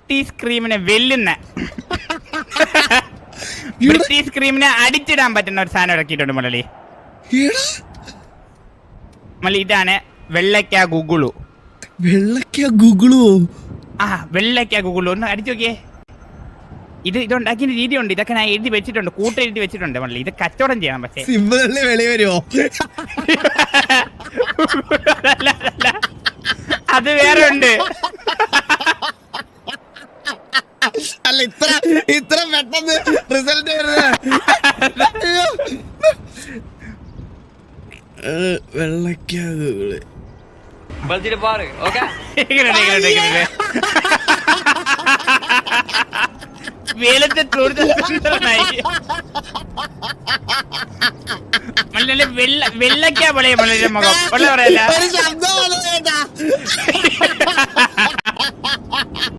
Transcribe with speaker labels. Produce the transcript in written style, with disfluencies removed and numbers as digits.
Speaker 1: British ക്രീമിനെ വെല്ലുന്ന British ക്രീമിനെ അടിച്ചിടാൻ പറ്റുന്ന ഒരു സാധനം ഇറക്കിയിട്ടുണ്ട് മുരളി. മുരളി ഇതാണ് വെള്ളക്ക ഗുഗുളു.
Speaker 2: വെള്ളക്ക ഗുഗുളു?
Speaker 1: ആ വെള്ളക്ക ഗുഗുളു ഒന്ന് അടിച്ചു നോക്കിയേ. ഇതുണ്ടാക്കിയ രീതിയുണ്ട്. ഇതൊക്കെ ഞാൻ എഴുതി വെച്ചിട്ടുണ്ട്, കൂട്ടെഴുതി വെച്ചിട്ടുണ്ട് മുരളി. ഇത് കച്ചവടം ചെയ്യണം. പക്ഷേ
Speaker 2: സിമ്പിളല്ലേ വെളി വരുമോ?
Speaker 1: അത് വേറെ ഉണ്ട്.
Speaker 2: അല്ല ഇത്ര പെട്ടെന്ന് റിസൾട്ട് വരുന്നത്. വെള്ളക്ക ഗുഗുളു
Speaker 3: പാറ്.
Speaker 1: വെയിലത്തെ വെള്ളക്കാ പൊളിയ മുരളിയുടെ മുഖം. വെള്ളം പറയല്ല.
Speaker 2: ഒരു ശബ്ദം